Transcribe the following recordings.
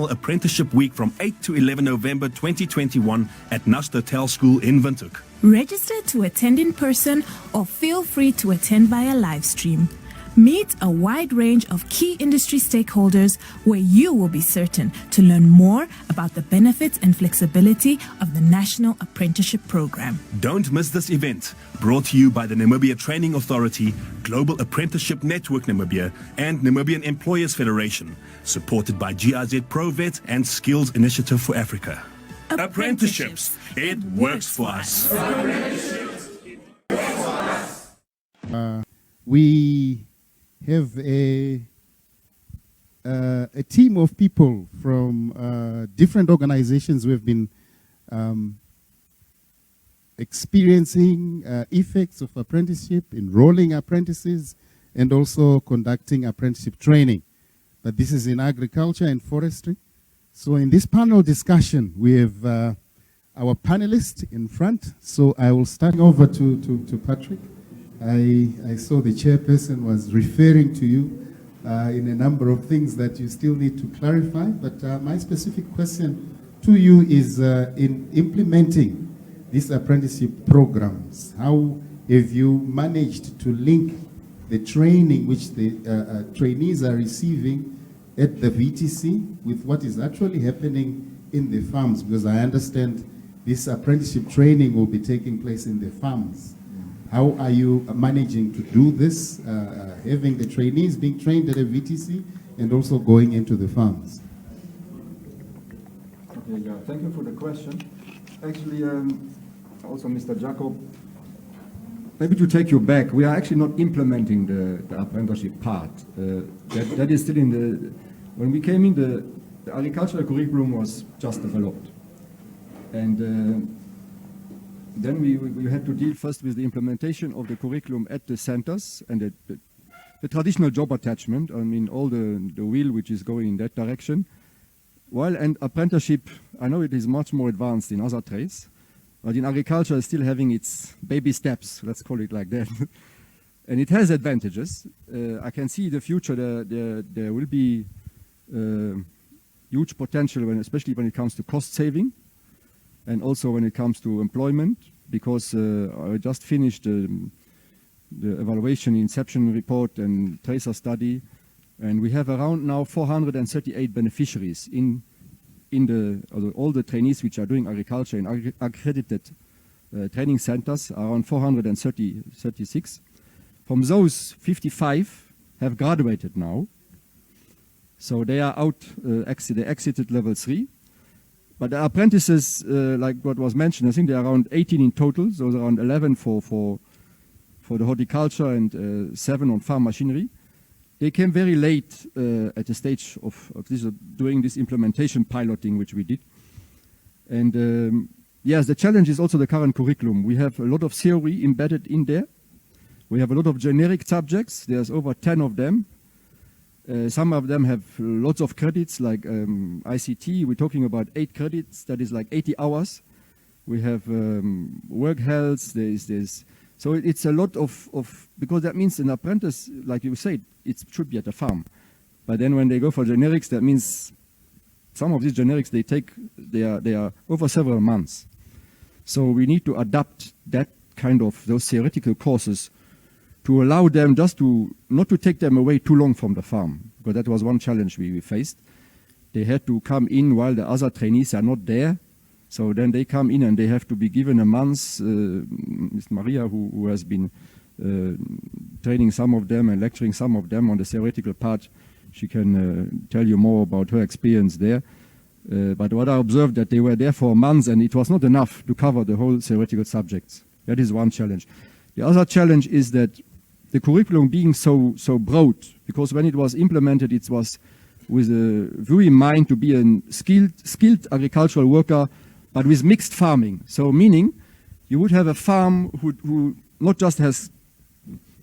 Apprenticeship Week from 8 to 11 November 2021 at Nastatel School in Windhoek. Register to attend in person or feel free to attend via live stream. Meet a wide range of key industry stakeholders where you will be certain to learn more about the benefits and flexibility of the National Apprenticeship Program. Don't miss this event, brought to you by the Namibia Training Authority, Global Apprenticeship Network Namibia, and Namibian Employers Federation, supported by GIZ ProVet and Skills Initiative for Africa. Apprenticeships, it works for us. We have a team of people from different organizations who have been experiencing effects of apprenticeship, enrolling apprentices, and also conducting apprenticeship training. But this is in agriculture and forestry. So in this panel discussion, we have our panelists in front. So I will start over to Patrick. I saw the chairperson was referring to you in a number of things that you still need to clarify, but my specific question to you is in implementing these apprenticeship programs, how have you managed to link the training which the trainees are receiving at the VTC with what is actually happening in the farms? Because I understand this apprenticeship training will be taking place in the farms. How are you managing to do this, having the trainees being trained at a VTC and also going into the farms? Okay, yeah, thank you for the question. Actually, also Mr. Jacob, maybe to take you back, we are actually not implementing the apprenticeship part. That is still in the, when we came in, the agricultural curriculum was just developed. And then we had to deal first with the implementation of the curriculum at the centers and the traditional job attachment, I mean all the WIL which is going in that direction. While and apprenticeship, I know it is much more advanced in other trades, but in agriculture it's still having its baby steps, let's call it like that. And it has advantages. I can see the future, there will be huge potential, especially when it comes to cost saving. And also when it comes to employment, because I just finished the evaluation inception report and tracer study, and we have around now 438 beneficiaries in all the trainees which are doing agriculture in accredited training centers, around 436. From those, 55 have graduated now, so they are out, they exited level 3. But the apprentices, like what was mentioned, I think there are around 18 in total, so around 11 for the horticulture and 7 on farm machinery. They came very late at the stage of doing this implementation piloting, which we did. And yes, the challenge is also the current curriculum. We have a lot of theory embedded in there. We have a lot of generic subjects. There's over 10 of them. Some of them have lots of credits, like ICT. We're talking about 8 credits. That is like 80 hours. We have work health. So it's a lot of, because that means an apprentice, like you said, it should be at a farm. But then when they go for generics, that means some of these generics they are over several months. So we need to adapt that kind of those theoretical courses to allow them just to, not to take them away too long from the farm, because that was one challenge we faced. They had to come in while the other trainees are not there. So then they come in and they have to be given a month. Ms. Maria, who has been training some of them and lecturing some of them on the theoretical part, she can tell you more about her experience there. But what I observed that they were there for months and it was not enough to cover the whole theoretical subjects. That is one challenge. The other challenge is that the curriculum being so broad, because when it was implemented, it was with a view in mind to be a skilled agricultural worker, but with mixed farming. So meaning you would have a farm who not just has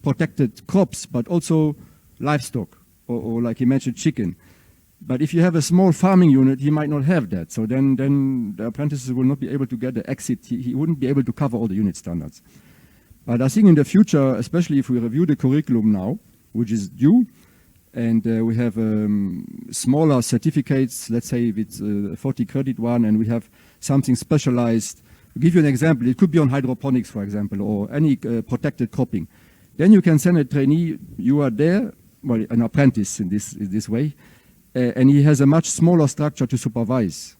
protected crops, but also livestock, or like he mentioned, chicken. But if you have a small farming unit, he might not have that. So then the apprentices will not be able to get the exit. He wouldn't be able to cover all the unit standards. But I think in the future, especially if we review the curriculum now, which is due, And we have smaller certificates, let's say if it's a 40 credit one, and we have something specialized. I'll give you an example. It could be on hydroponics, for example, or any protected cropping. Then you can send a trainee, you are there, well, an apprentice in this way, and he has a much smaller structure to supervise.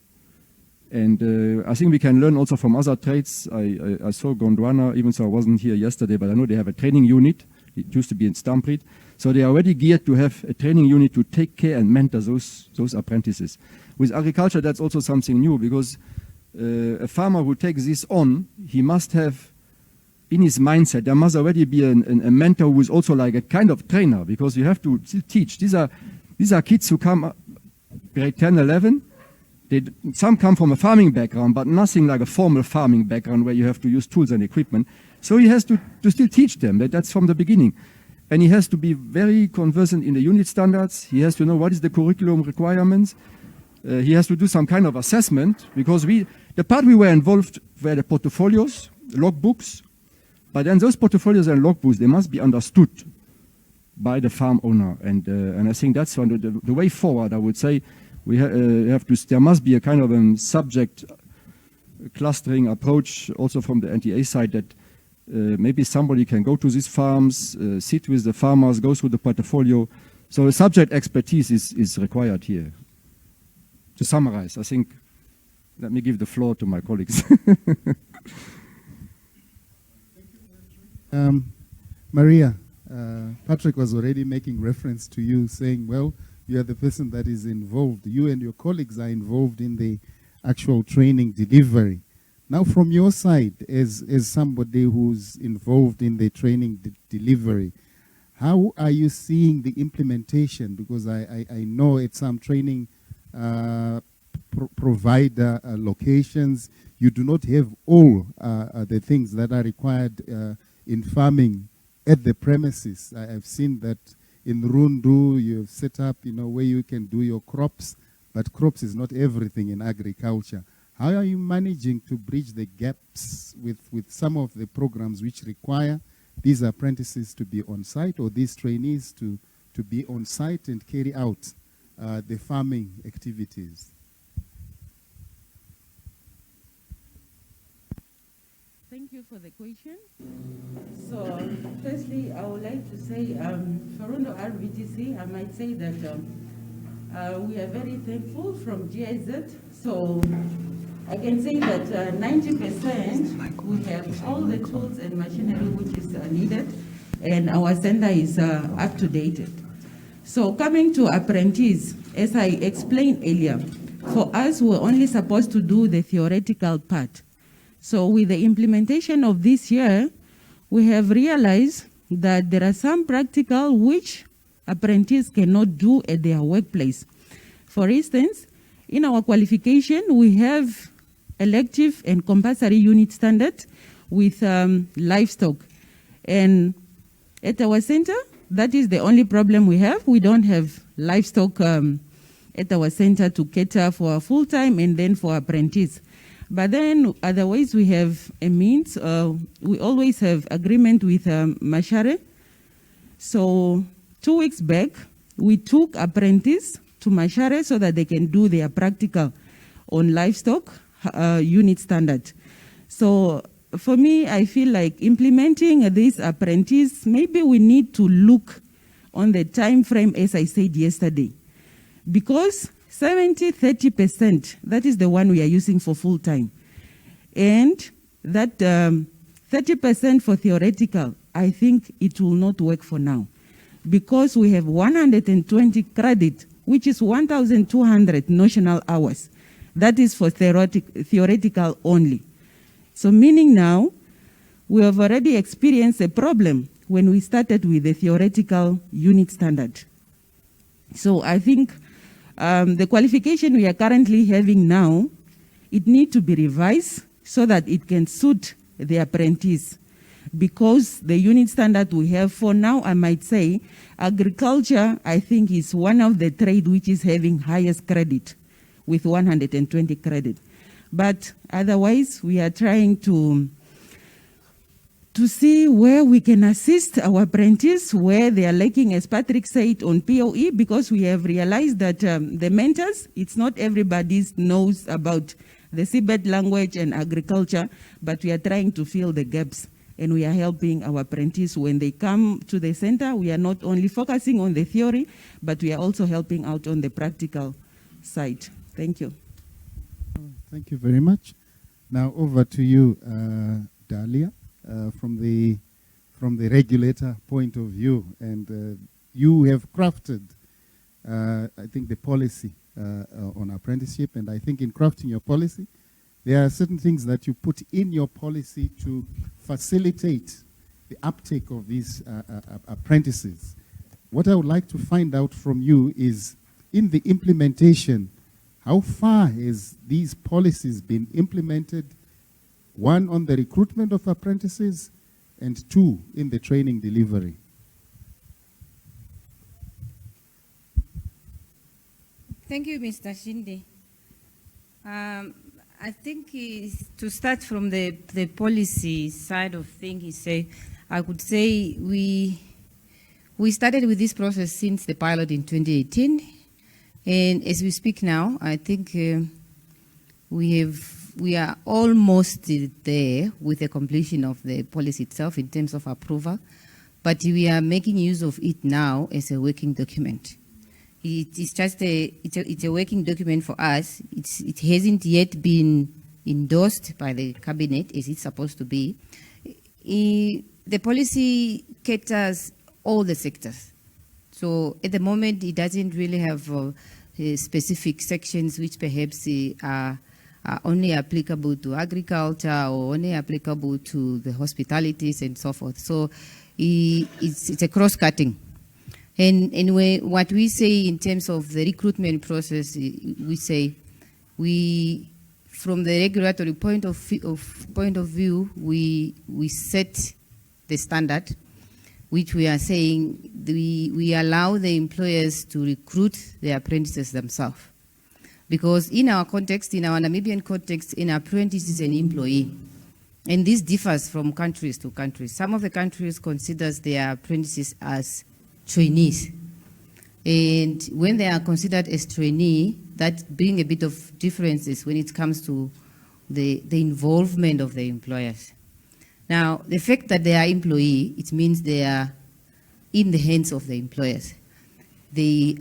And I think we can learn also from other trades. I saw Gondwana, even though I wasn't here yesterday, but I know they have a training unit. It used to be in Stamford. So they are already geared to have a training unit to take care and mentor those apprentices. With agriculture, that's also something new, because a farmer who takes this on, he must have in his mindset, there must already be a mentor who is also like a kind of trainer, because you have to teach. These are kids who come up grade 10, 11. Some come from a farming background, but nothing like a formal farming background where you have to use tools and equipment. So he has to still teach them. That's from the beginning. And he has to be very conversant in the unit standards. He has to know what is the curriculum requirements. He has to do some kind of assessment, because the part we were involved were the portfolios, logbooks. But then those portfolios and logbooks, they must be understood by the farm owner. And I think that's the way forward, I would say. There must be a kind of subject clustering approach also from the NTA side, that maybe somebody can go to these farms, sit with the farmers, go through the portfolio. So a subject expertise is required here. To summarize, I think, let me give the floor to my colleagues. Maria, Patrick was already making reference to you, saying, well, you are the person that is involved. You and your colleagues are involved in the actual training delivery. Now, from your side, as somebody who's involved in the training delivery, how are you seeing the implementation? Because I know at some training provider locations, you do not have all the things that are required in farming at the premises. I've seen that in Rundu, you have set up, where you can do your crops, but crops is not everything in agriculture. How are you managing to bridge the gaps with some of the programs which require these apprentices to be on site, or these trainees to be on site and carry out the farming activities? Thank you for the question. So, firstly, I would like to say, for Rundo RVTC, I might say that we are very thankful from GIZ. So, I can say that 90% we have all the tools and machinery which is needed, and our center is up to date. So, coming to apprentice, as I explained earlier, for us, we're only supposed to do the theoretical part. So with the implementation of this year, we have realized that there are some practical which apprentices cannot do at their workplace. For instance, in our qualification, we have elective and compulsory unit standard with livestock. And at our center, that is the only problem we have. We don't have livestock at our center to cater for full-time and then for apprentice. But then otherwise we have a means, we always have agreement with Mashare. So 2 weeks back, we took apprentice to Mashare so that they can do their practical on livestock unit standard. So for me, I feel like implementing this apprentice, maybe we need to look on the time frame as I said yesterday. Because 70-30%, that is the one we are using for full-time. And that 30% for theoretical, I think it will not work for now. Because we have 120 credit, which is 1,200 notional hours. That is for theoretical only. So meaning now, we have already experienced a problem when we started with the theoretical unit standard. So I think the qualification we are currently having now, it needs to be revised so that it can suit the apprentice. Because the unit standard we have for now, I might say, agriculture, I think, is one of the trade which is having highest credit with 120 credit. But otherwise, we are trying to to see where we can assist our apprentices, where they are lacking, as Patrick said, on POE, because we have realized that the mentors, it's not everybody knows about the seabed language and agriculture, but we are trying to fill the gaps. And we are helping our apprentices when they come to the center. We are not only focusing on the theory, but we are also helping out on the practical side. Thank you. Thank you very much. Now over to you, Dahlia, from the regulator point of view, and you have crafted, I think, the policy on apprenticeship, and I think in crafting your policy, there are certain things that you put in your policy to facilitate the uptake of these apprentices. What I would like to find out from you is, in the implementation, how far has these policies been implemented? One, on the recruitment of apprentices, and two, in the training delivery. Thank you, Mr. Shinde. I think to start from the policy side of things, I could say we started with this process since the pilot in 2018, and as we speak now, I think we are almost there with the completion of the policy itself in terms of approval, but we are making use of it now as a working document. It's just it's a working document for us. It hasn't yet been endorsed by the cabinet as it's supposed to be. The policy caters all the sectors. So at the moment, it doesn't really have specific sections which perhaps are only applicable to agriculture or only applicable to the hospitalities and so forth. So it's a cross-cutting. And what we say in terms of the recruitment process, we say from the regulatory point of view, we set the standard, which we are saying we allow the employers to recruit the apprentices themselves. Because in our context, in our Namibian context, an apprentice is an employee. And this differs from countries to countries. Some of the countries consider their apprentices as trainees. And when they are considered as trainee, that brings a bit of differences when it comes to the involvement of the employers. Now, the fact that they are employee, it means they are in the hands of the employers. They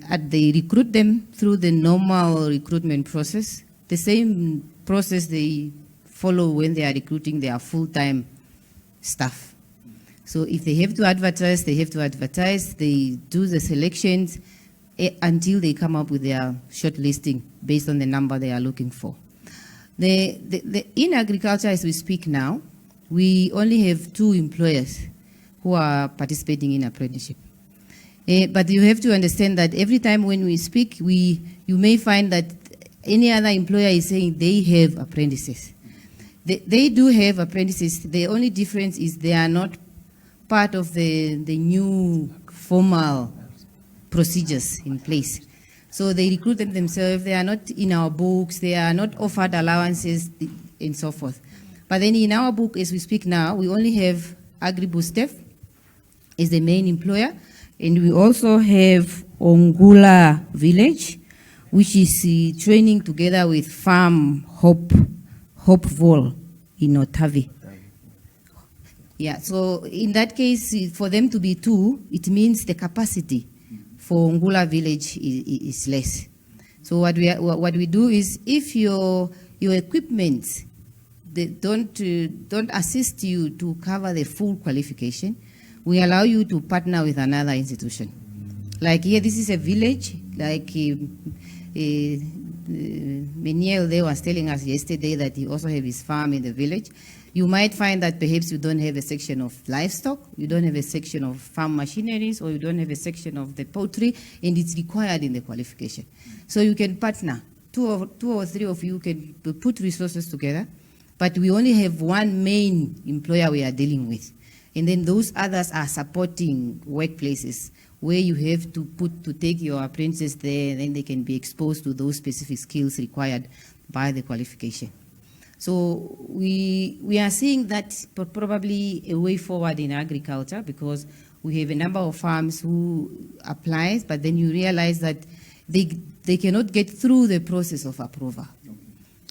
recruit them through the normal recruitment process, the same process they follow when they are recruiting their full-time staff. So if they have to advertise, they have to advertise. They do the selections until they come up with their shortlisting based on the number they are looking for. In agriculture, as we speak now, we only have 2 employers who are participating in apprenticeship. But you have to understand that every time when we speak, you may find that any other employer is saying they have apprentices. They do have apprentices. The only difference is they are not part of the new formal procedures in place. So they recruit them themselves. They are not in our books. They are not offered allowances and so forth. But then in our book, as we speak now, we only have Agri as the main employer. And we also have Ongula Village, which is training together with Farm Hopeville in Otavi. Yeah, so in that case, for them to be 2, it means the capacity for Ongula Village is less. So what we do is, if your equipment they don't assist you to cover the full qualification, we allow you to partner with another institution. Like here, this is a village, like Meniel there was telling us yesterday that he also has his farm in the village. You might find that perhaps you don't have a section of livestock, you don't have a section of farm machineries, or you don't have a section of the poultry, and it's required in the qualification. So you can partner. Two or three of you can put resources together, but we only have one main employer we are dealing with. And then those others are supporting workplaces where you have to take your apprentices there, and then they can be exposed to those specific skills required by the qualification. So we are seeing that probably a way forward in agriculture, because we have a number of farms who apply, but then you realize that they cannot get through the process of approval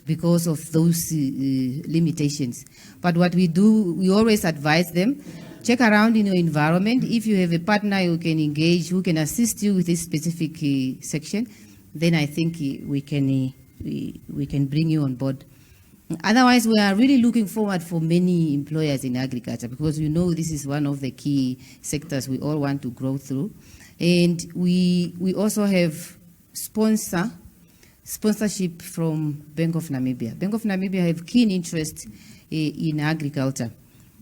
because of those limitations. But what we do, we always advise them, check around in your environment. If you have a partner you can engage, who can assist you with this specific section, then I think we can bring you on board. Otherwise, we are really looking forward for many employers in agriculture, because we know this is one of the key sectors we all want to grow through. And we also have sponsorship from Bank of Namibia. Bank of Namibia have keen interest in agriculture.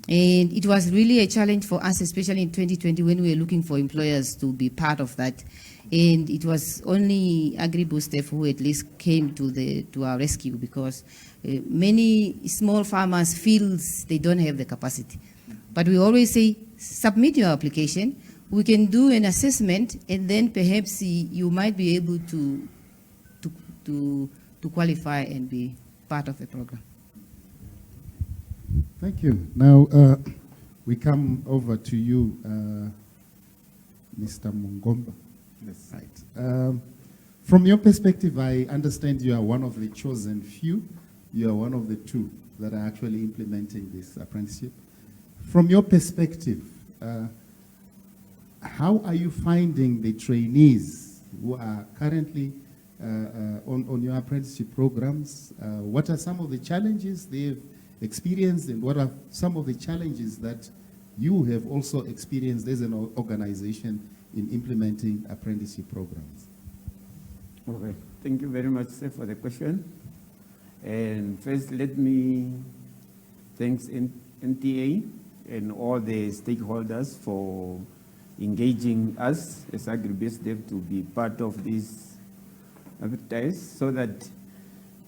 And it was really a challenge for us, especially in 2020, when we were looking for employers to be part of that. And it was only Agri-Boostef who at least came to our rescue, because many small farmers feel they don't have the capacity. But we always say, submit your application, we can do an assessment, and then perhaps you might be able to qualify and be part of the program. Thank you. Now, we come over to you, Mr. Mungomba. Yes. Right. From your perspective, I understand you are one of the chosen few. You are one of the two that are actually implementing this apprenticeship. From your perspective, how are you finding the trainees who are currently on your apprenticeship programs? What are some of the challenges they've experienced, and what are some of the challenges that you have also experienced as an organization in implementing apprenticeship programs? Okay, thank you very much, sir, for the question. And first, let me thank NTA and all the stakeholders for engaging us as Agri-Boostef to be part of this exercise, so that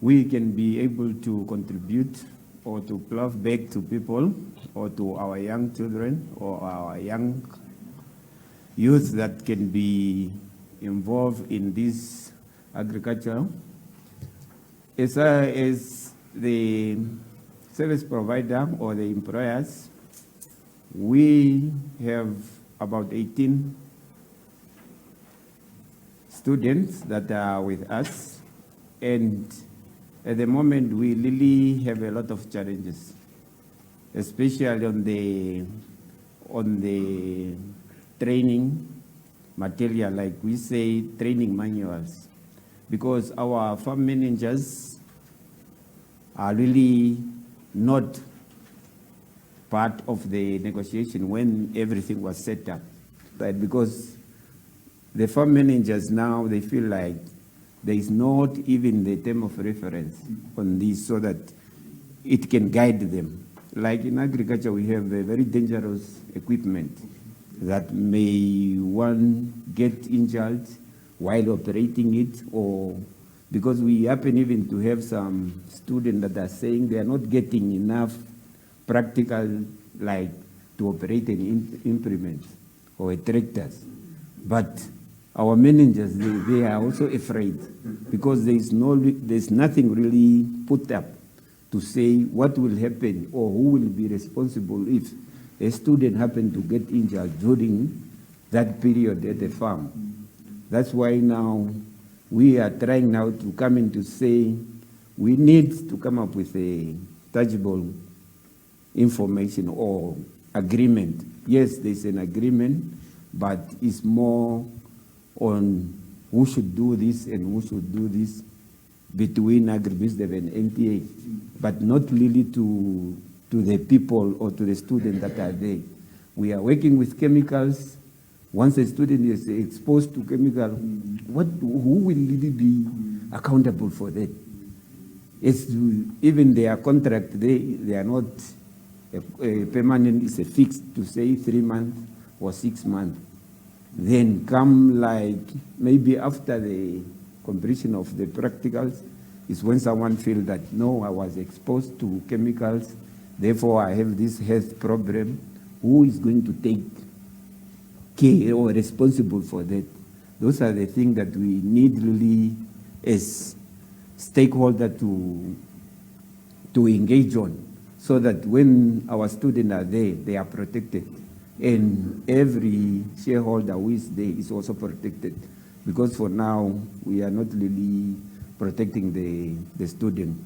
we can be able to contribute or to plow back to people, or to our young children or our young youth that can be involved in this agriculture. As the service provider or the employers, we have about 18 students that are with us, and at the moment we really have a lot of challenges, especially on the training material, like we say, training manuals, because our farm managers are really not part of the negotiation when everything was set up. But because the farm managers now, they feel like there is not even the term of reference on this, so that it can guide them. Like in agriculture, we have a very dangerous equipment that may one get injured while operating it, or because we happen even to have some students that are saying they are not getting enough practical, like to operate an implement or a tractors. But our managers, they are also afraid, because there's nothing really put up to say what will happen or who will be responsible if a student happened to get injured during that period at the farm. That's why now we are trying now to come in to say we need to come up with a tangible information or agreement. Yes, there's an agreement, but it's more on who should do this and who should do this between Agri-Boostef and NTA, but not really to the people or to the students that are there. We are working with chemicals. Once a student is exposed to chemical, who will really be accountable for that? It's even their contract, they are not a permanent, it's a fixed to say 3 months or 6 months. Then come like maybe after the completion of the practicals is when someone feels that, no, I was exposed to chemicals, therefore I have this health problem. Who is going to take care or responsible for that? Those are the things that we need really as stakeholders to to engage on, so that when our students are there, they are protected. And every shareholder who is there is also protected. Because for now, we are not really protecting the student.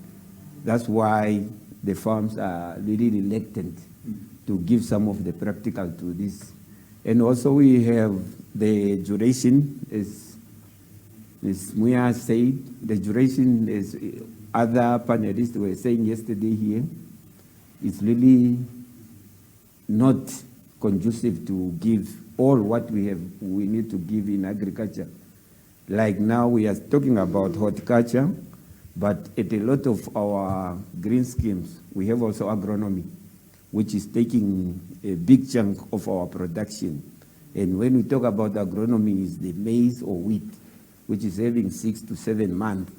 That's why the firms are really reluctant to give some of the practical to this. And also we have the duration, as Muya said, the duration, as other panelists were saying yesterday here, is really not conducive to give all what we need to give in agriculture. Like now we are talking about horticulture, but at a lot of our green schemes, we have also agronomy, which is taking a big chunk of our production. And when we talk about agronomy, is the maize or wheat, which is having 6 to 7 months.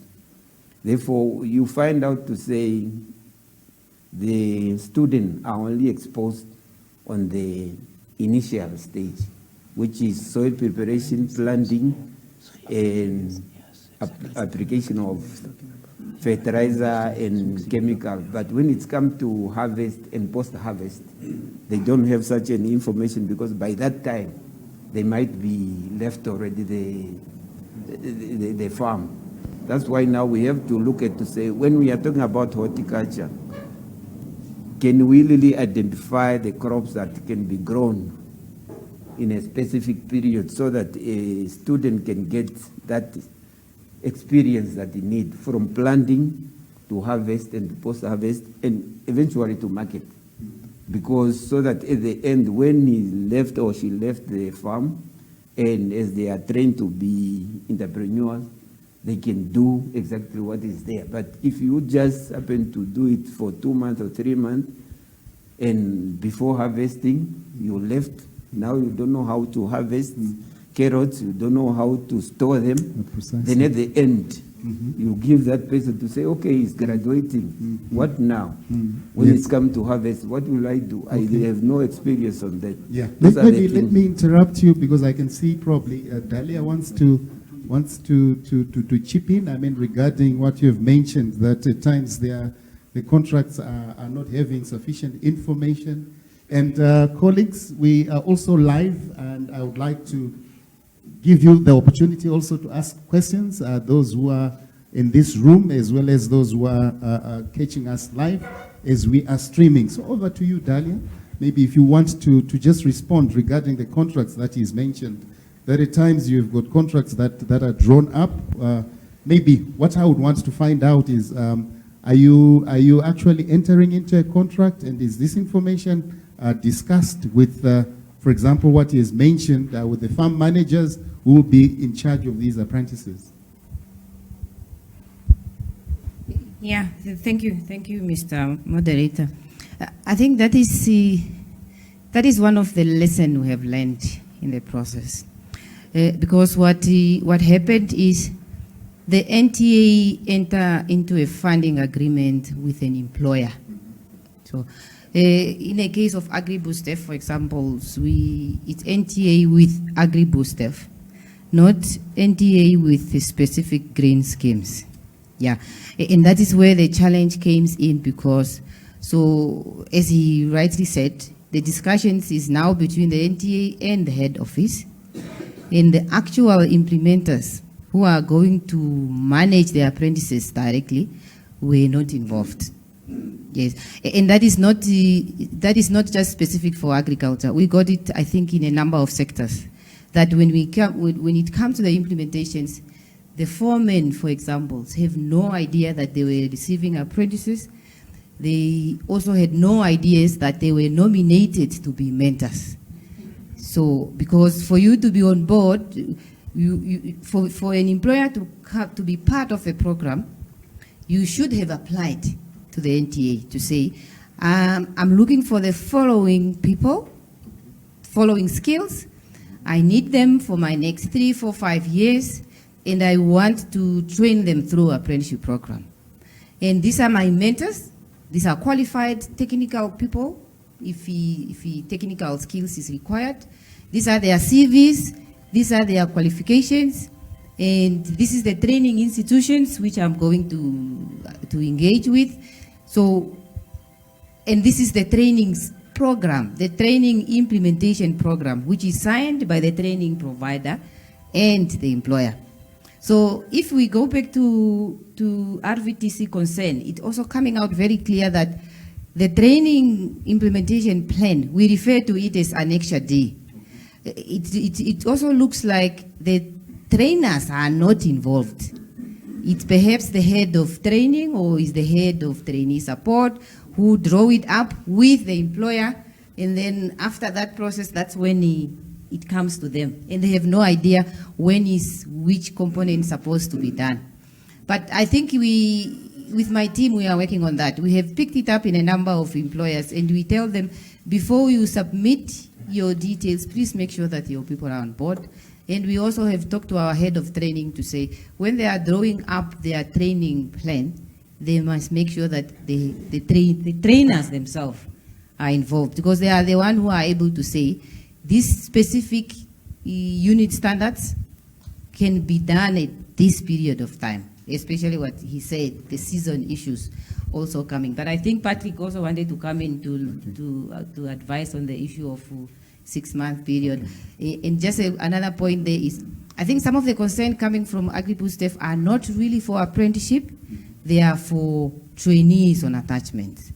Therefore, you find out to say the students are only exposed on the initial stage, which is soil preparation, planting, and application of fertilizer and chemical. But when it's come to harvest and post-harvest, they don't have such an information, because by that time, they might be left already the farm. That's why now we have to look at to say, when we are talking about horticulture, can we really identify the crops that can be grown in a specific period, so that a student can get that experience that they need, from planting to harvest and post-harvest, and eventually to market. Because so that at the end, when he left or she left the farm, and as they are trained to be entrepreneurs, they can do exactly what is there. But if you just happen to do it for 2 months or 3 months, and before harvesting, you left, now you don't know how to harvest carrots, you don't know how to store them, then at the end, you give that person to say, okay, he's graduating. What now? When it's come to harvest, what will I do? I have no experience on that. Yeah. Let me interrupt you, because I can see probably Dalia wants to chip in. I mean, regarding what you have mentioned, that at times the contracts are not having sufficient information. And colleagues, we are also live, and I would like to give you the opportunity also to ask questions, those who are in this room, as well as those who are catching us live as we are streaming. So over to you, Dalia. Maybe if you want to just respond regarding the contracts that is mentioned. There are times you've got contracts that are drawn up. Maybe what I would want to find out is, are you actually entering into a contract, and is this information discussed with, for example, what is mentioned with the farm managers who will be in charge of these apprentices? Yeah, thank you, Mr. Moderator. I think that is one of the lessons we have learned in the process, because what happened is the NTA enter into a funding agreement with an employer. So, in a case of Agri-BooStef, for example, it's NTA with Agri-BooStef, not NTA with the specific grain schemes. Yeah, and that is where the challenge came in, because, so as he rightly said, the discussions is now between the NTA and the head office, and the actual implementers who are going to manage the apprentices directly were not involved. Yes, and that is not just specific for agriculture. We got it, I think, in a number of sectors. That when it comes to the implementations, the foremen, for example, have no idea that they were receiving apprentices. They also had no ideas that they were nominated to be mentors. So, because for you to be on board, for an employer to be part of a program, you should have applied to the NTA to say, I'm looking for the following people, following skills. I need them for my next 3, 4, 5 years, and I want to train them through apprenticeship program. And these are my mentors. These are qualified technical people, if technical skills is required. These are their CVs. These are their qualifications. And this is the training institutions which I'm going to engage with. So, and this is the trainings program, the training implementation program, which is signed by the training provider and the employer. So if we go back to RVTC concern, it's also coming out very clear that the training implementation plan, we refer to it as Annexure D. It also looks like the trainers are not involved. It's perhaps the head of training or is the head of trainee support who draw it up with the employer, and then after that process, that's when it comes to them. And they have no idea when is which component supposed to be done. But I think with my team, we are working on that. We have picked it up in a number of employers, and we tell them, before you submit your details, please make sure that your people are on board. And we also have talked to our head of training to say, when they are drawing up their training plan, they must make sure that the trainers themselves are involved, because they are the ones who are able to say, these specific unit standards can be done at this period of time, especially what he said, the season issues also coming. But I think Patrick also wanted to come in to advise on the issue of 6-month period. And just another point there is, I think some of the concern coming from Agri-Pool staff are not really for apprenticeship, they are for trainees on attachments.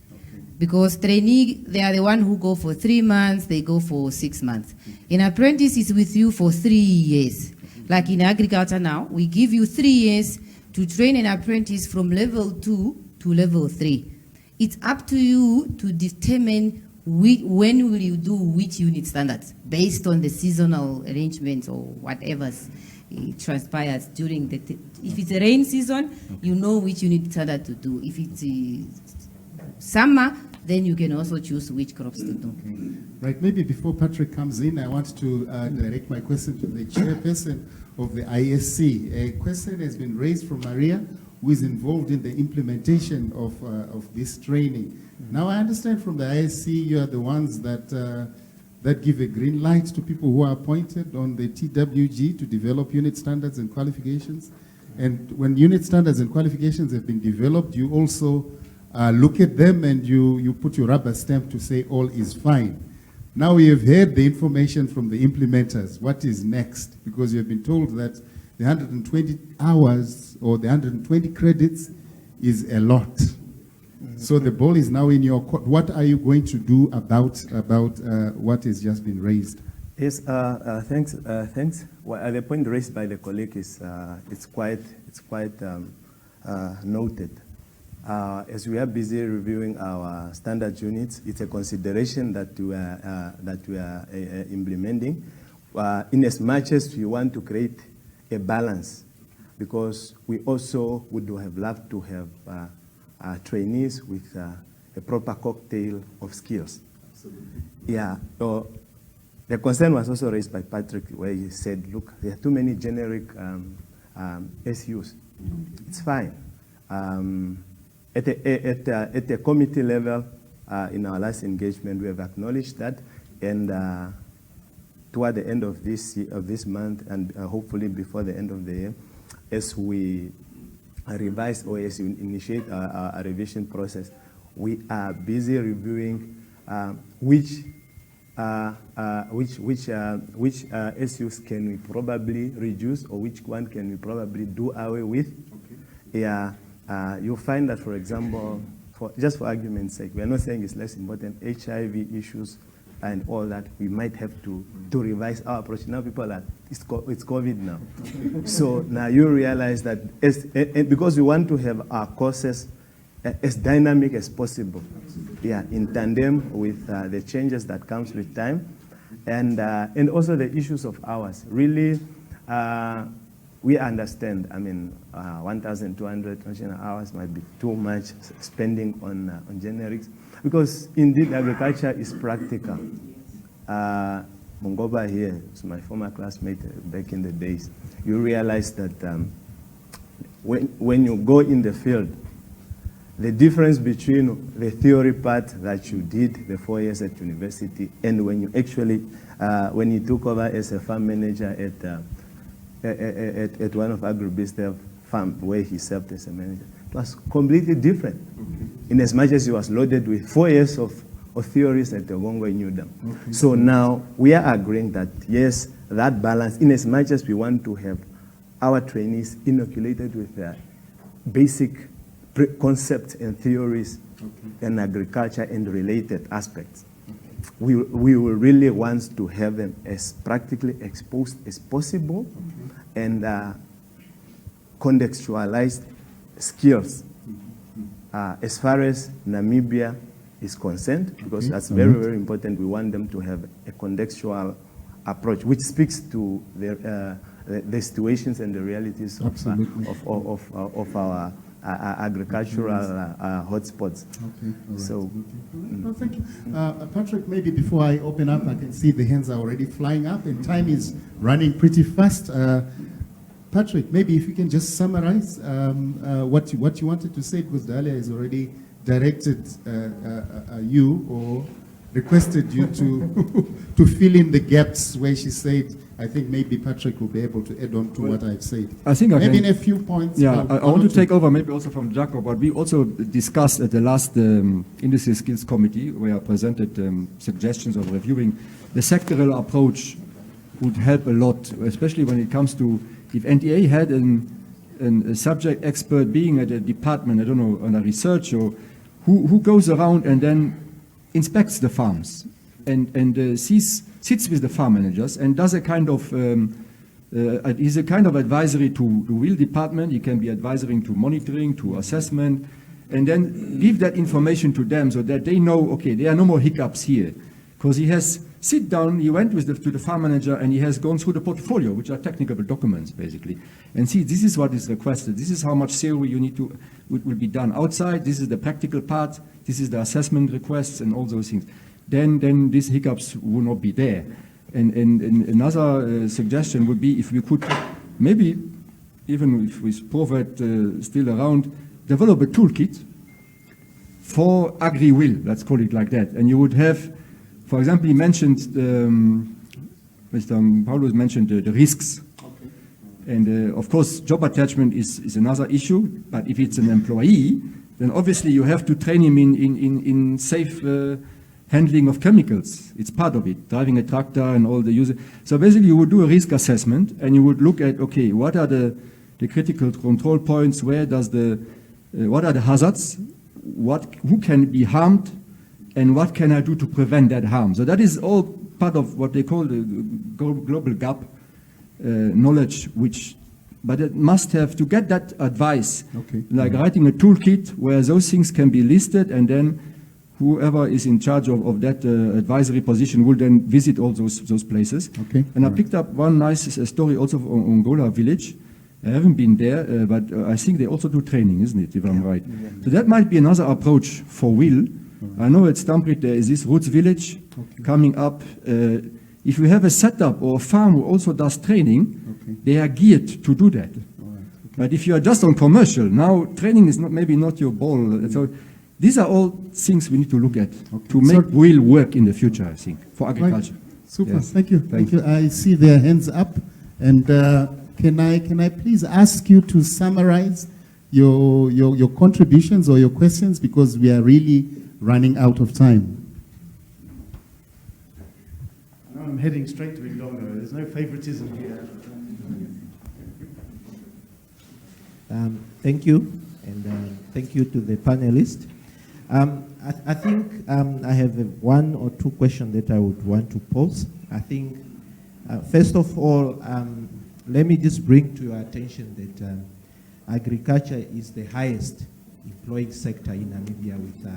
Because trainee, they are the one who go for 3 months, they go for 6 months. An apprentice is with you for 3 years. Like in agriculture now, we give you 3 years to train an apprentice from level 2 to level 3. It's up to you to determine when will you do which unit standards based on the seasonal arrangements or whatever transpires during the, if it's a rain season, you know which unit standard to do. If it's summer, then you can also choose which crops to do. Right, maybe before Patrick comes in, I want to direct my question to the chairperson of the ISC. A question has been raised from Maria, who is involved in the implementation of this training. Now, I understand from the ISC, you are the ones that that give a green light to people who are appointed on the TWG to develop unit standards and qualifications. And when unit standards and qualifications have been developed, you also look at them and you put your rubber stamp to say all is fine. Now we have heard the information from the implementers. What is next? Because you have been told that the 120 hours or the 120 credits is a lot. So the ball is now in your court. What are you going to do about what has just been raised? Yes, thanks. Well, the point raised by the colleague is it's quite noted. As we are busy reviewing our standard units, it's a consideration that we are implementing. In as much as we want to create a balance, because we also would have loved to have trainees with a proper cocktail of skills. Absolutely. Yeah. So the concern was also raised by Patrick, where he said, look, there are too many generic SUs. It's fine. At the committee level, in our last engagement, we have acknowledged that, and toward the end of this month, and hopefully before the end of the year, as we revise or as we initiate our revision process, we are busy reviewing which SUs can we probably reduce, or which one can we probably do away with. Okay. Yeah. You'll find that, for example, just for argument's sake, we are not saying it's less important, HIV issues and all that, we might have to revise our approach. Now people are, it's COVID now. So now you realize that, because we want to have our courses as dynamic as possible, yeah, in tandem with the changes that comes with time, and also the issues of hours. Really, we understand, I mean, 1,200 functional hours might be too much spending on generics, because indeed agriculture is practical. Mungoba here, is my former classmate back in the days. You realize that when you go in the field, the difference between the theory part that you did the 4 years at university and when you actually, when you took over as a farm manager at one of Agri-business farm where he served as a manager, it was completely different. Okay. in as much as he was loaded with 4 years of theories at the Gongwe New Dam. So now we are agreeing that, yes, that balance, in as much as we want to have our trainees inoculated with their basic concepts and theories in agriculture and related aspects, we will really want to have them as practically exposed as possible and contextualized skills as far as Namibia is concerned, because that's very, very important. We want them to have a contextual approach, which speaks to the situations and the realities of our agricultural hotspots. So, well, thank you. Patrick, maybe before I open up, I can see the hands are already flying up and time is running pretty fast. Patrick, maybe if you can just summarize what you wanted to say, because Dalia has already directed you or requested you to fill in the gaps where she said, I think maybe Patrick will be able to add on to what I've said. I think maybe in a few points. Yeah, I want to take over maybe also from Jacob, but we also discussed at the last Industry Skills Committee, where I presented suggestions of reviewing the sectoral approach would help a lot, especially when it comes to, if NTA had a subject expert being at a department, I don't know, on a research, or who goes around and then inspects the farms and sits with the farm managers and does a kind of, he's a kind of advisory to the WIL department. He can be advisory to monitoring, to assessment, and then give that information to them so that they know, okay, there are no more hiccups here. Because he has sit down, he went to the farm manager and he has gone through the portfolio, which are technical documents basically, and see, this is what is requested, this is how much theory you need to, will be done outside, this is the practical part, this is the assessment requests and all those things. Then these hiccups will not be there. And another suggestion would be if we could, maybe, even if with Provet still around, develop a toolkit for Agri WIL, let's call it like that. And you would have, for example, he mentioned, Mr. Paulus mentioned the risks. And of course, job attachment is another issue, but if it's an employee, then obviously you have to train him in safe handling of chemicals. It's part of it, driving a tractor and all the user. So basically you would do a risk assessment and you would look at, okay, what are the critical control points, where does what are the hazards, who can be harmed, and what can I do to prevent that harm? So that is all part of what they call the global gap knowledge, but it must have, to get that advice, like writing a toolkit where those things can be listed, and then whoever is in charge of that advisory position will then visit all those places. And I picked up one nice story also from Angola village. I haven't been there, but I think they also do training, isn't it, if I'm right? So that might be another approach for WIL. I know at Stamprit there is this roots village coming up. If you have a setup or a farm who also does training, they are geared to do that. But if you are just on commercial, now training is maybe not your ball. So these are all things we need to look at to make WIL work in the future, I think, for agriculture. Super, yes. Thank you. Thank you. I see their hands up, and can I please ask you to summarize your contributions or your questions, because we are really running out of time. I'm heading straight to Indongo. There's no favoritism here. Thank you, and thank you to the panelists. I think I have one or two questions that I would want to pose. I think, first of all, let me just bring to your attention that agriculture is the highest employing sector in Namibia, with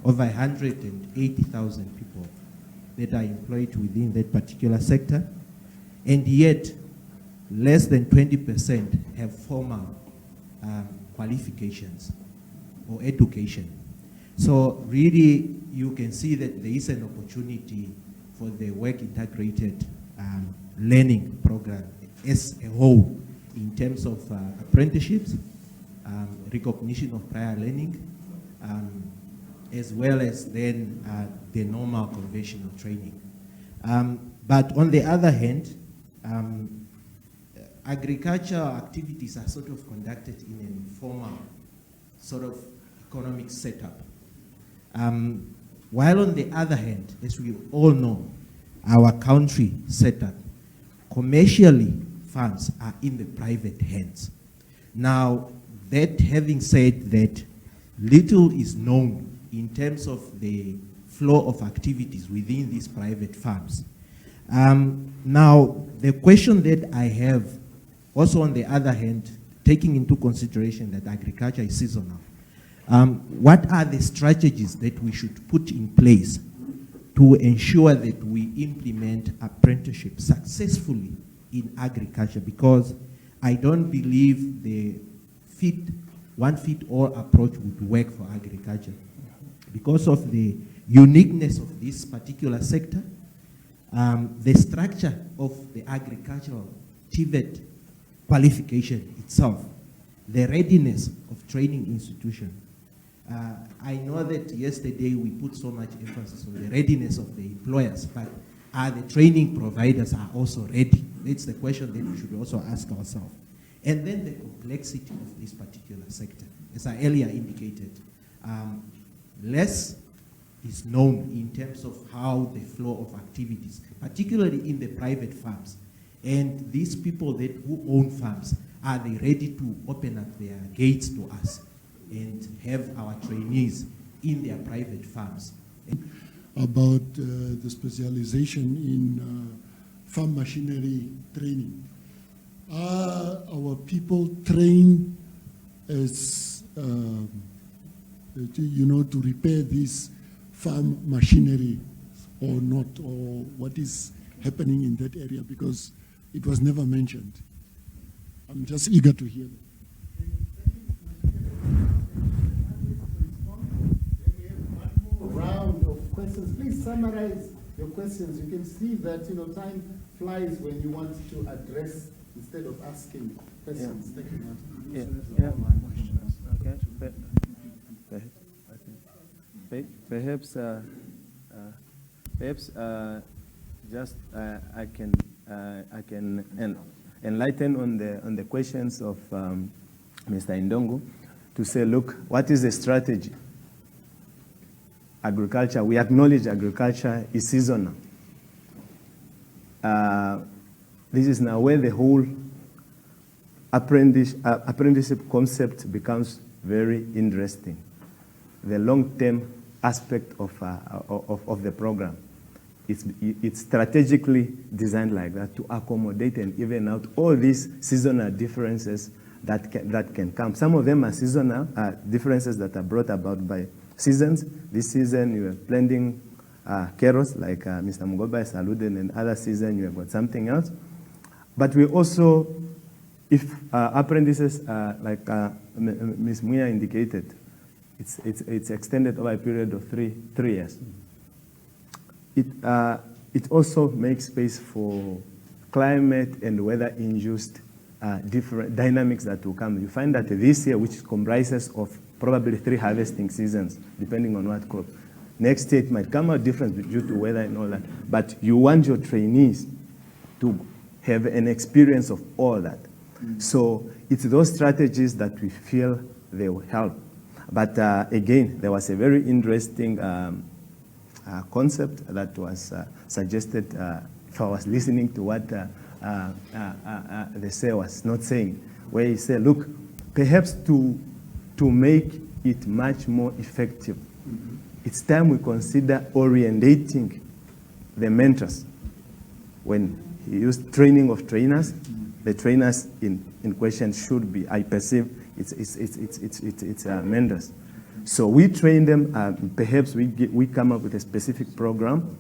over 180,000 people that are employed within that particular sector, and yet less than 20% have formal qualifications or education. So really, you can see that there is an opportunity for the work integrated learning program as a whole, in terms of apprenticeships, recognition of prior learning, as well as then the normal conventional training. But on the other hand, agricultural activities are sort of conducted in an informal sort of economic setup. While on the other hand, as we all know, our country setup, commercially, farms are in the private hands. Now, that having said that, little is known in terms of the flow of activities within these private farms. Now, the question that I have, also on the other hand, taking into consideration that agriculture is seasonal, what are the strategies that we should put in place to ensure that we implement apprenticeship successfully in agriculture? Because I don't believe the one-fit-all approach would work for agriculture. Because of the uniqueness of this particular sector, the structure of the agricultural TVET qualification itself, the readiness of training institution. I know that yesterday we put so much emphasis on the readiness of the employers, but are the training providers are also ready? That's the question that we should also ask ourselves. And then the complexity of this particular sector. As I earlier indicated, less is known in terms of how the flow of activities, particularly in the private farms. And these people who own farms, are they ready to open up their gates to us and have our trainees in their private farms? About the specialization in farm machinery training. Are our people trained as, to repair this farm machinery or not, or what is happening in that area, because it was never mentioned. I'm just eager to hear that. Round of questions. Please summarize your questions. You can see that time flies when you want to address instead of asking questions. Yeah. Thank you, Okay. Perhaps just I can enlighten on the questions of Mr. Indongo to say, look, what is the strategy? Agriculture, we acknowledge agriculture is seasonal. This is now where the whole apprenticeship concept becomes very interesting. The long-term aspect of the program. It's strategically designed like that to accommodate and even out all these seasonal differences that can come. Some of them are seasonal differences that are brought about by seasons. This season you are blending carrots like Mr. Mugoba has alluded, and other season you have got something else. But we also, if apprentices like Ms. Muya indicated, it's extended over a period of three years. It also makes space for climate and weather-induced different dynamics that will come. You find that this year, which comprises of probably 3 harvesting seasons, depending on what crop. Next year, it might come out different due to weather and all that. But you want your trainees to have an experience of all that. So it's those strategies that we feel they will help. But again, there was a very interesting concept that was suggested if I was listening to what the say was not saying, where he said, look, perhaps to make it much more effective, it's time we consider orientating the mentors. When he used training of trainers, the trainers in question should be, I perceive, it's mentors. So we train them, perhaps we come up with a specific program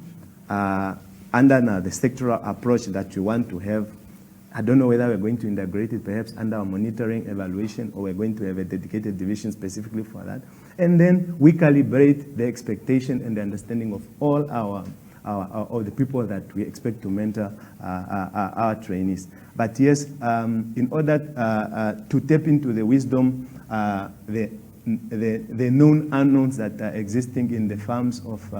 under now the sectoral approach that you want to have. I don't know whether we're going to integrate it perhaps under our monitoring evaluation, or we're going to have a dedicated division specifically for that. And then we calibrate the expectation and the understanding of all of the people that we expect to mentor our trainees. But yes, in order to tap into the wisdom, the known unknowns that are existing in the farms of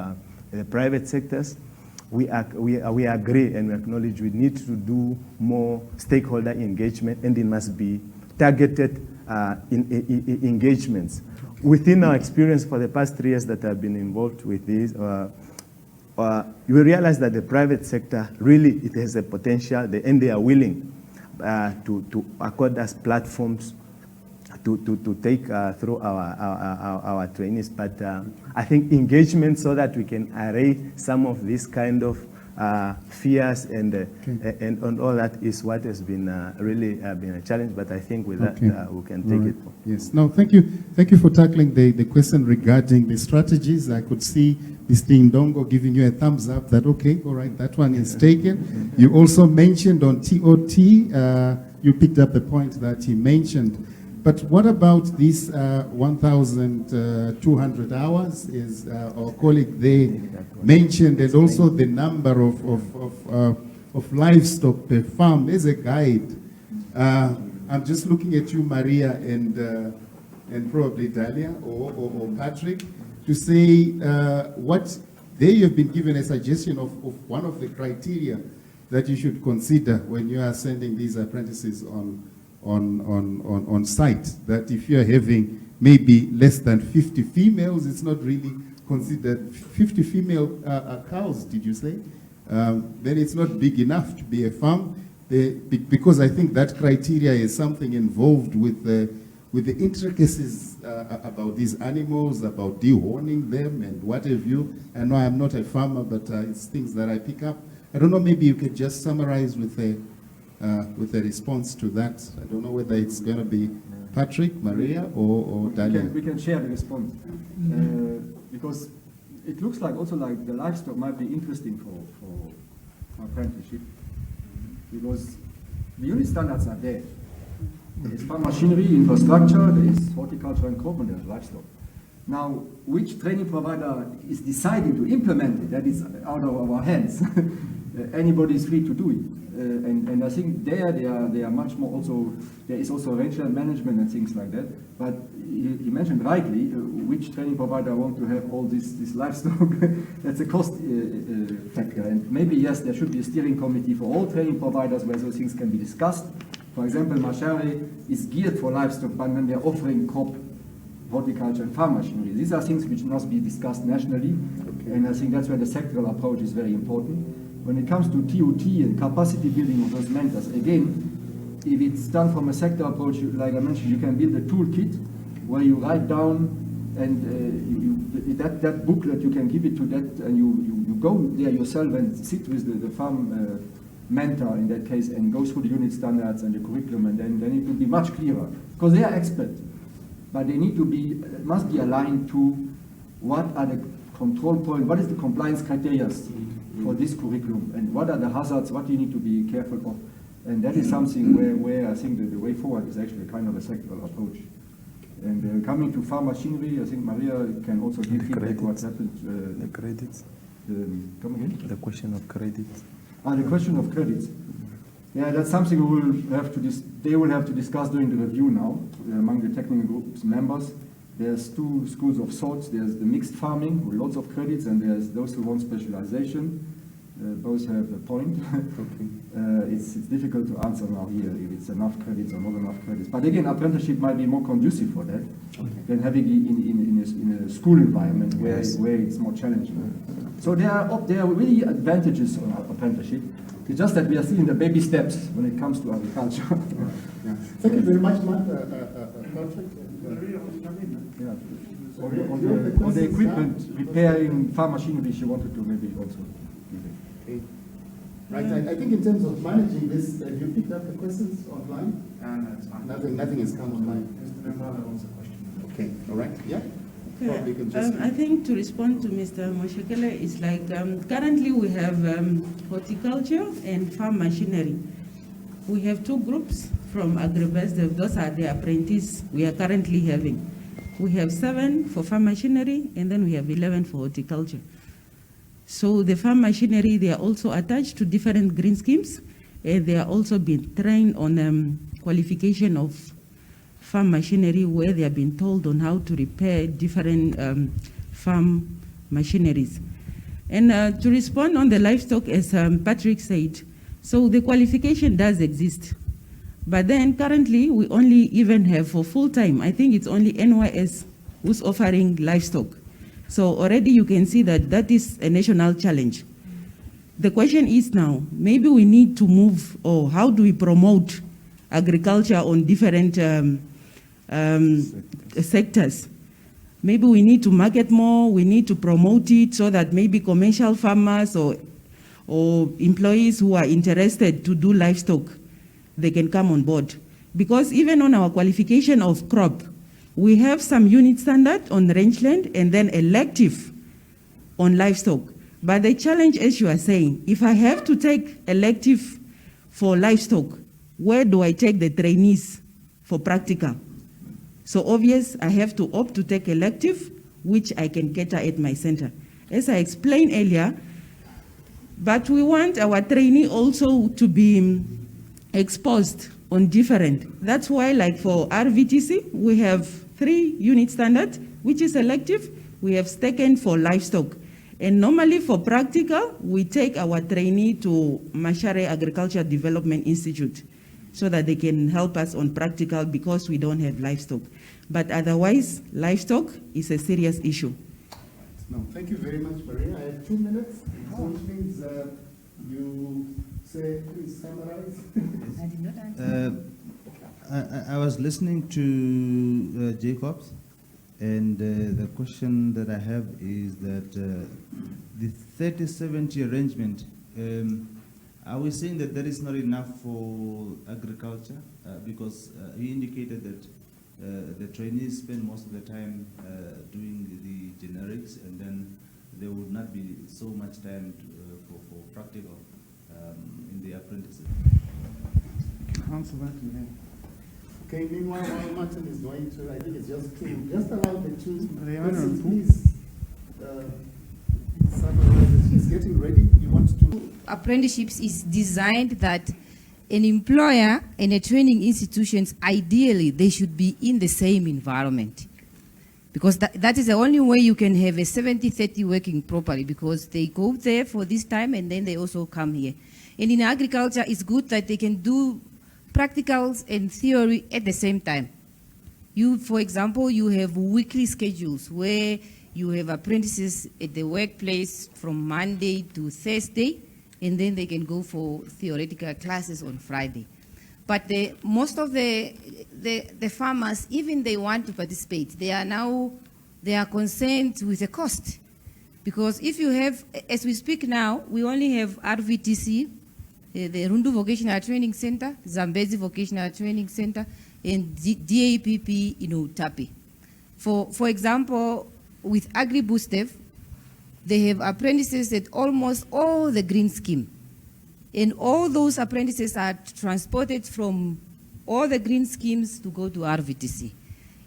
the private sectors, we agree and we acknowledge we need to do more stakeholder engagement, and it must be targeted engagements. Within our experience for the past 3 years that I've been involved with this, you realize that the private sector really it has a potential, and they are willing to accord us platforms to take through our trainees. But I think engagement so that we can array some of these kind of fears and all that is what has been really been a challenge. But I think with that we can take it. Yes. No, thank you. Thank you for tackling the question regarding the strategies. I could see Mr. Ndongo giving you a thumbs up that, okay, all right, that one is taken. You also mentioned on TOT, you picked up the point that he mentioned. But what about these 1,200 hours, is our colleague there mentioned, and also the number of livestock per farm as a guide. I'm just looking at you, Maria, and probably Dalia or Patrick, to say what they have been given a suggestion of one of the criteria that you should consider when you are sending these apprentices on site, that if you're having maybe less than 50 females, it's not really considered 50 female cows, did you say? Then it's not big enough to be a farm, because I think that criteria is something involved with the intricacies about these animals, about dehorning them and what have you. I know I'm not a farmer, but it's things that I pick up. I don't know, maybe you could just summarize with a response to that. I don't know whether it's going to be Patrick, Maria, or Daniel. We can share the response. Because it looks like also like the livestock might be interesting for apprenticeship. Because the unit standards are there. There is farm machinery, infrastructure, there is horticulture and crop, and there is livestock. Now, which training provider is deciding to implement it, that is out of our hands. Anybody is free to do it. And I think they are much more also, there is also range management and things like that. But you mentioned rightly, which training provider want to have all this livestock. That's a cost factor. And maybe, yes, there should be a steering committee for all training providers where those things can be discussed. For example, Machinery is geared for livestock, but when they're offering crop, horticulture and farm machinery. These are things which must be discussed nationally. And I think that's where the sectoral approach is very important. When it comes to TOT and capacity building of those mentors, again, if it's done from a sector approach, like I mentioned, you can build a toolkit where you write down and that booklet, you can give it to that, and you go there yourself and sit with the farm mentor in that case and go through the unit standards and the curriculum, and then it will be much clearer. Because they are experts, but they need to be, must be aligned to what are the control points, what is the compliance criteria for this curriculum, and what are the hazards, what you need to be careful of. And that is something where I think the way forward is actually kind of a sectoral approach. And coming to farm machinery, I think Maria can also give feedback what happened. The credits. Come again? The question of credits. The question of credits. Yeah, that's something we will have to they will have to discuss during the review now among the technical group's members. There's two schools of thoughts. There's the mixed farming with lots of credits, and there's those who want specialization. Both have a point. It's difficult to answer now here if it's enough credits or not enough credits. But again, apprenticeship might be more conducive for that than having it in a school environment where it's more challenging. So there are really advantages on apprenticeship. It's just that we are still in the baby steps when it comes to agriculture. Thank you very much, Matt. Patrick. On the equipment, repairing farm machinery, she wanted to maybe also give it. Okay. Right, I think in terms of managing this, have you picked up the questions online? No, it's fine. Nothing has come online. Mr. Member wants a question. Okay, all right, yeah. I think to respond to Mr. Moshekele, it's like currently we have horticulture and farm machinery. We have two groups from Agribest. Those are the apprentices we are currently having. We have 7 for farm machinery, and then we have 11 for horticulture. So the farm machinery, they are also attached to different green schemes, and they are also being trained on qualification of farm machinery, where they have been told on how to repair different farm machineries. And to respond on the livestock, as Patrick said, so the qualification does exist, But then currently, we only even have for full-time, I think it's only NYS who's offering livestock. So already you can see that that is a national challenge. The question is now, maybe we need to move, or how do we promote agriculture on different sectors? Maybe we need to market more, we need to promote it so that maybe commercial farmers or employees who are interested to do livestock, they can come on board. Because even on our qualification of crop, we have some unit standard on rangeland and then elective on livestock. But the challenge, as you are saying, if I have to take elective for livestock, where do I take the trainees for practical? So obvious, I have to opt to take elective, which I can cater at my center. As I explained earlier, but we want our trainee also to be exposed on different. That's why, like for RVTC, we have 3 unit standard, which is elective. We have taken for livestock. And normally for practical, we take our trainee to Mashare Agriculture Development Institute so that they can help us on practical because we don't have livestock. But otherwise, livestock is a serious issue. No, thank you very much, Maria. I have 2 minutes. Some things you say, please summarize. I did not answer. I was listening to Jacobs, and the question that I have is that the 30-70 arrangement, are we saying that that is not enough for agriculture? Because you indicated that the trainees spend most of the time doing the generics, and then there would not be so much time for practical in the apprenticeship. Answer that in there. Okay, meanwhile, while Martin is going to, I think it's just two. Just allow the 2 persons, please. She's getting ready. You want to? Apprenticeships is designed that an employer and a training institutions, ideally, they should be in the same environment. Because that is the only way you can have a 70-30 working properly, because they go there for this time and then they also come here. And in agriculture, it's good that they can do practicals and theory at the same time. For example, you have weekly schedules where you have apprentices at the workplace from Monday to Thursday, and then they can go for theoretical classes on Friday. But most of the farmers, even they want to participate, they are concerned with the cost. Because if you have, as we speak now, we only have RVTC, the Rundu Vocational Training Center, Zambezi Vocational Training Center, and DAPP in Utapi. For example, with Agri Boostev, they have apprentices at almost all the green scheme. And all those apprentices are transported from all the green schemes to go to RVTC.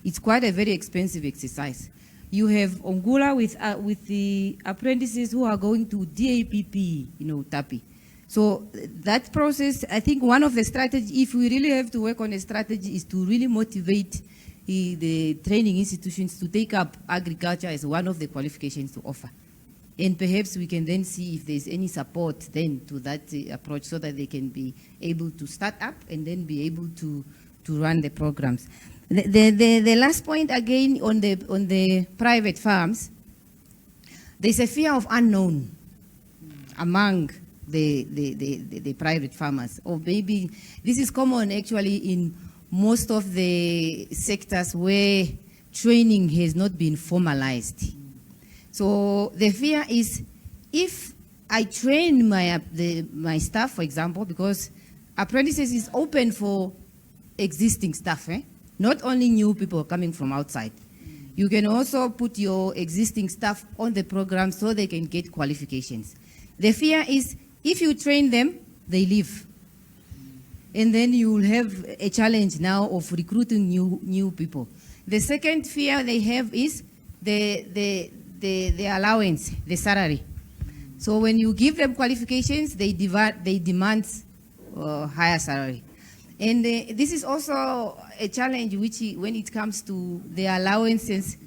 It's quite a very expensive exercise. You have Ongula with the apprentices who are going to DAPP, Utapi. So that process, I think one of the strategies, if we really have to work on a strategy, is to really motivate the training institutions to take up agriculture as one of the qualifications to offer. And perhaps we can then see if there's any support then to that approach so that they can be able to start up and then be able to run the programs. The last point again on the private farms, there's a fear of unknown among the private farmers. Or maybe this is common actually in most of the sectors where training has not been formalized. So the fear is, if I train my staff, for example, because apprentices is open for existing staff, not only new people coming from outside. You can also put your existing staff on the program so they can get qualifications. The fear is, if you train them, they leave. And then you will have a challenge now of recruiting new people. The second fear they have is the allowance, the salary. So when you give them qualifications, they demand higher salary. And this is also a challenge when it comes to the allowances.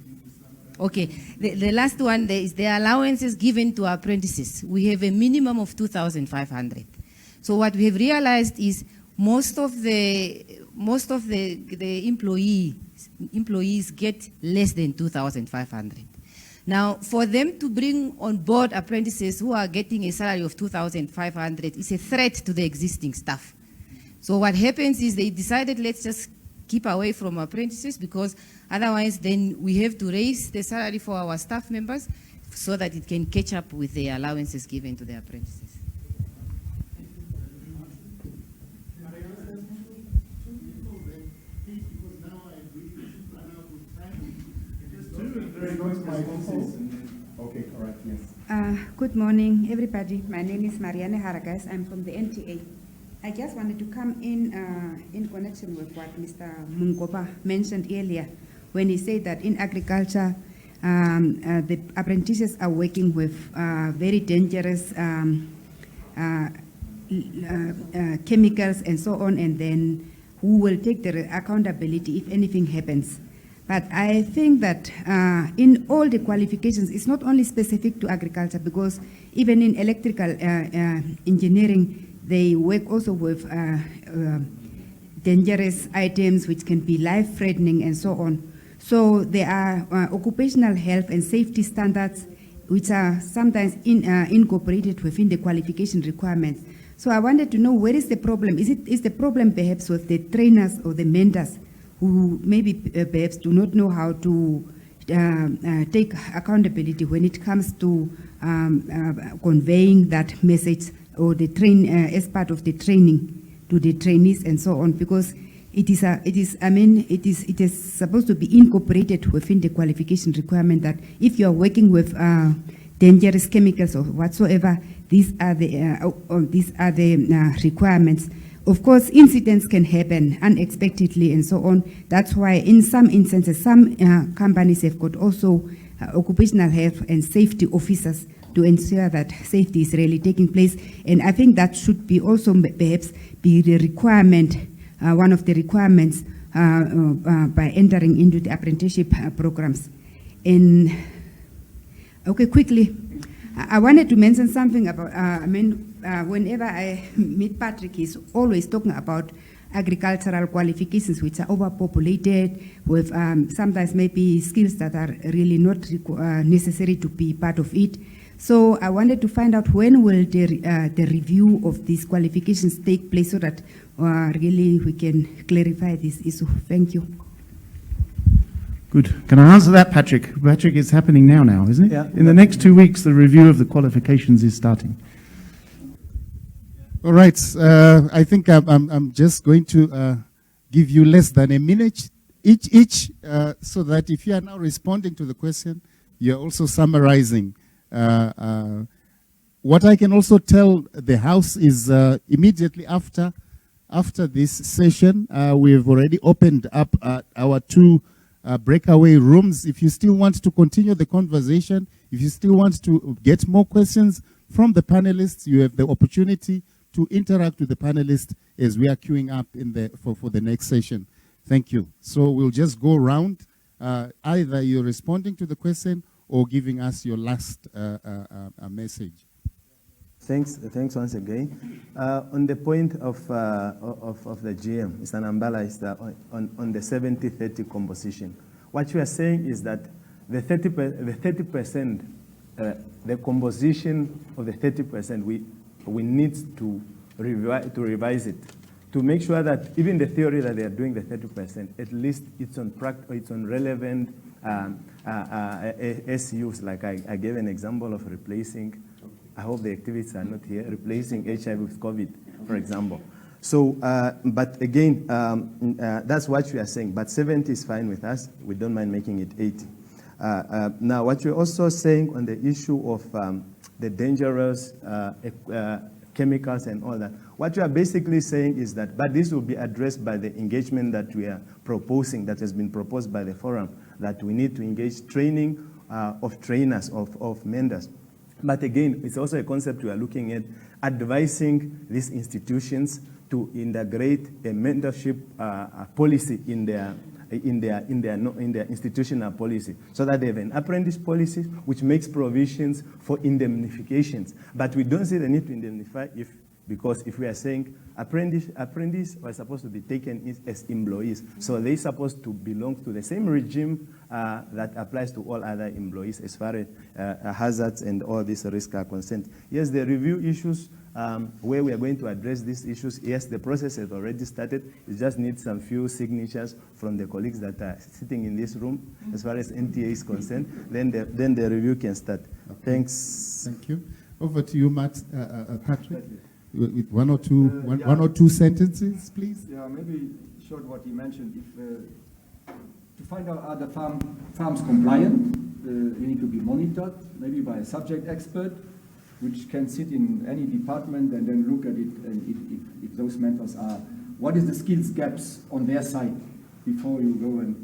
Okay, the last one is the allowances given to apprentices. We have a minimum of 2,500. So what we have realized is most of the employees get less than 2,500. Now, for them to bring on board apprentices who are getting a salary of 2,500 is a threat to the existing staff. So what happens is they decided, let's just keep away from apprentices, because otherwise then we have to raise the salary for our staff members so that it can catch up with the allowances given to the apprentices. Okay, correct, yes. Good morning, everybody. My name is Marianne Haragas. I'm from the NTA. I just wanted to come in connection with what Mr. Mungoba mentioned earlier when he said that in agriculture, the apprentices are working with very dangerous chemicals and so on, and then who will take the accountability if anything happens. But I think that in all the qualifications, it's not only specific to agriculture, because even in electrical engineering, they work also with dangerous items which can be life-threatening and so on. So there are occupational health and safety standards which are sometimes incorporated within the qualification requirements. So I wanted to know, where is the problem? Is the problem perhaps with the trainers or the mentors who maybe perhaps do not know how to take accountability when it comes to conveying that message or the as part of the training to the trainees and so on? Because it is supposed to be incorporated within the qualification requirement that if you are working with dangerous chemicals or whatsoever, these are the requirements. Of course, incidents can happen unexpectedly and so on. That's why in some instances, some companies have got also occupational health and safety officers to ensure that safety is really taking place. And I think that should be also perhaps be the requirement, one of the requirements by entering into the apprenticeship programs. And okay, quickly, I wanted to mention something about, whenever I meet Patrick, he's always talking about agricultural qualifications which are overpopulated with sometimes maybe skills that are really not necessary to be part of it. So I wanted to find out, when will the review of these qualifications take place so that really we can clarify this issue. Thank you. Good. Can I answer that, Patrick? Patrick, it's happening now, isn't it? Yeah. In the next 2 weeks, the review of the qualifications is starting. All right. I think I'm just going to give you less than a minute each, so that if you are now responding to the question, you're also summarizing. What I can also tell the House is immediately after this session, we have already opened up our 2 breakaway rooms. If you still want to continue the conversation, if you still want to get more questions from the panelists, you have the opportunity to interact with the panelists as we are queuing up for the next session. Thank you. So we'll just go around. Either you're responding to the question or giving us your last message. Thanks once again. On the point of the GM, Mr. Nambala, is on the 70-30 composition. What you are saying is that the 30%, the composition of the 30%, we need to revise it to make sure that even the theory that they are doing the 30%, at least it's on relevant SUs. Like I gave an example of replacing. I hope the activists are not here, replacing HIV with COVID, for example. So, but again, that's what you are saying. But 70 is fine with us. We don't mind making it 80. Now, what you're also saying on the issue of the dangerous chemicals and all that, what you are basically saying is that, but this will be addressed by the engagement that we are proposing, that has been proposed by the forum, that we need to engage training of trainers, of mentors. But again, it's also a concept we are looking at, advising these institutions to integrate a mentorship policy in their institutional policy, so that they have an apprentice policy which makes provisions for indemnifications. But we don't see the need to indemnify if Because if we are saying apprentice are supposed to be taken as employees, so they're supposed to belong to the same regime that applies to all other employees as far as hazards and all these risks are concerned. Yes, the review issues where we are going to address these issues, yes, the process has already started. It just needs some few signatures from the colleagues that are sitting in this room as far as NTA is concerned. Then the review can start. Okay. Thanks. Thank you. Over to you, Patrick. With one or two sentences, please. Yeah, maybe short what he mentioned. If to find out are the farms compliant, you need to be monitored, maybe by a subject expert, which can sit in any department and then look at it. And if those mentors are, what is the skills gaps on their side before you go and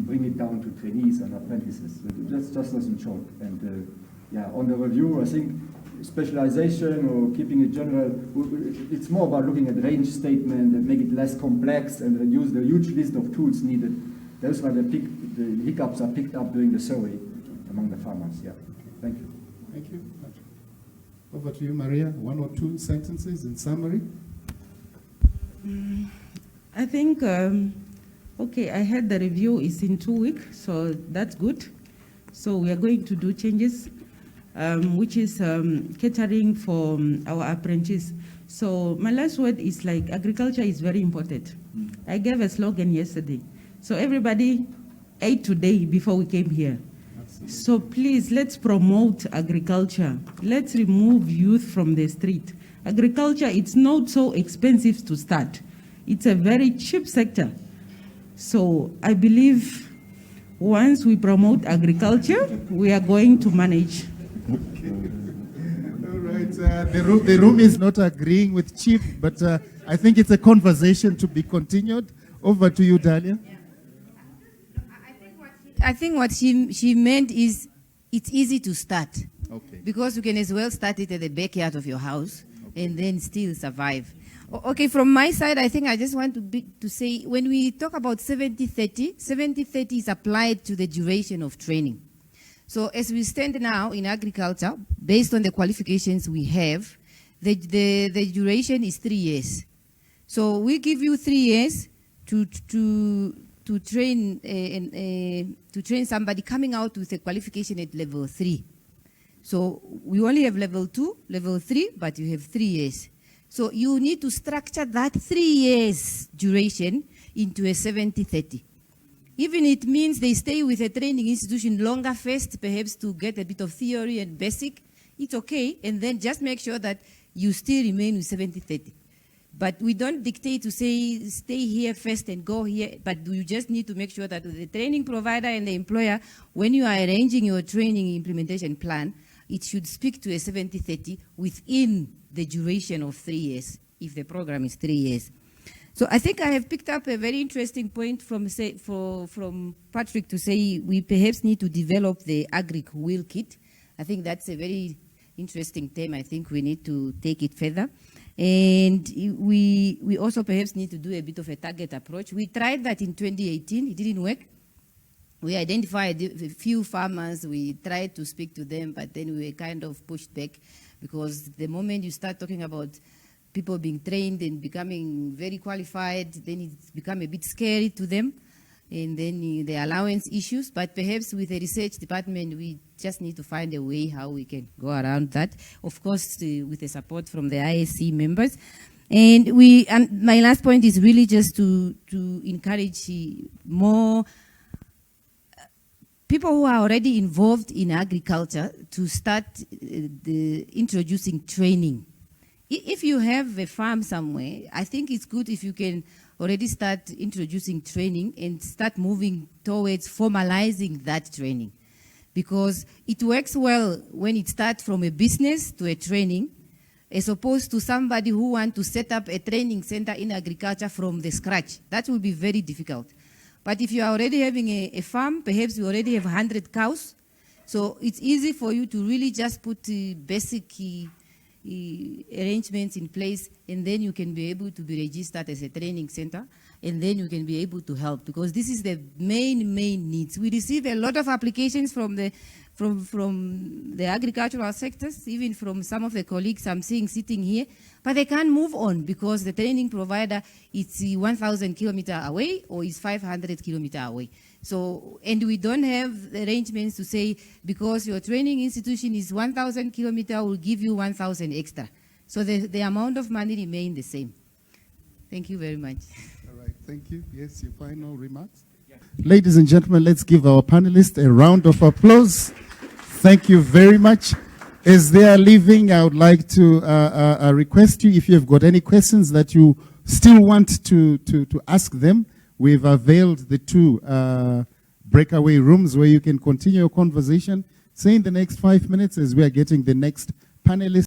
bring it down to trainees and apprentices. Just as in short. And yeah, on the review, I think specialization or keeping it general, it's more about looking at range statement and make it less complex and reduce the huge list of tools needed. That's why the hiccups are picked up during the survey among the farmers. Yeah, thank you. Thank you. Over to you, Maria. One or two sentences in summary. I think, okay, I heard the review is in 2 weeks, so that's good. So we are going to do changes, which is catering for our apprentices. So my last word is like agriculture is very important. I gave a slogan yesterday. So everybody ate today before we came here. Absolutely. So please, let's promote agriculture. Let's remove youth from the street. Agriculture, it's not so expensive to start. It's a very cheap sector. So I believe once we promote agriculture, we are going to manage. Okay. All right. The room is not agreeing with Chief, but I think it's a conversation to be continued. Over to you, Dahlia. Yeah. I think what she meant is it's easy to start. Okay. Because you can as well start it at the backyard of your house, okay, and then still survive. Okay, from my side, I think I just want to say, when we talk about 70-30, 70-30 is applied to the duration of training. So as we stand now in agriculture, based on the qualifications we have, the duration is 3 years. So we give you 3 years to train somebody coming out with a qualification at level 3. So we only have level 2, level 3, but you have 3 years. So you need to structure that 3 years duration into a 70-30. Even it means they stay with a training institution longer first, perhaps to get a bit of theory and basic, it's okay, and then just make sure that you still remain with 70-30. But we don't dictate to say, stay here first and go here, but you just need to make sure that the training provider and the employer, when you are arranging your training implementation plan, it should speak to a 70-30 within the duration of 3 years, if the program is 3 years. So I think I have picked up a very interesting point from Patrick to say we perhaps need to develop the Agri WIL kit. I think that's a very interesting theme. I think we need to take it further. And we also perhaps need to do a bit of a target approach. We tried that in 2018, it didn't work. We identified a few farmers, we tried to speak to them, but then we were kind of pushed back, because the moment you start talking about people being trained and becoming very qualified, then it's become a bit scary to them, and then the allowance issues. But perhaps with the research department, we just need to find a way how we can go around that, of course, with the support from the ISC members. And my last point is really just to encourage more people who are already involved in agriculture to start introducing training. If you have a farm somewhere, I think it's good if you can already start introducing training and start moving towards formalizing that training. Because it works well when it starts from a business to a training, as opposed to somebody who wants to set up a training center in agriculture from the scratch. That will be very difficult. But if you are already having a farm, perhaps you already have 100 cows, so it's easy for you to really just put basic arrangements in place, and then you can be able to be registered as a training center. and then you can be able to help, because this is the main needs. We receive a lot of applications from the agricultural sectors, even from some of the colleagues I'm seeing sitting here, but they can't move on because the training provider is 1,000 kilometers away or is 500 kilometers away. So, and we don't have arrangements to say, because your training institution is 1,000 kilometers, we'll give you 1,000 extra. So the amount of money remains the same. Thank you very much. All right, thank you. Yes, your final remarks? Yeah. Ladies and gentlemen, let's give our panelists a round of applause. Thank you very much. As they are leaving, I would like to request you, if you have got any questions that you still want to ask them, we've availed the 2 breakaway rooms where you can continue your conversation. Say in the next 5 minutes as we are getting the next panelist.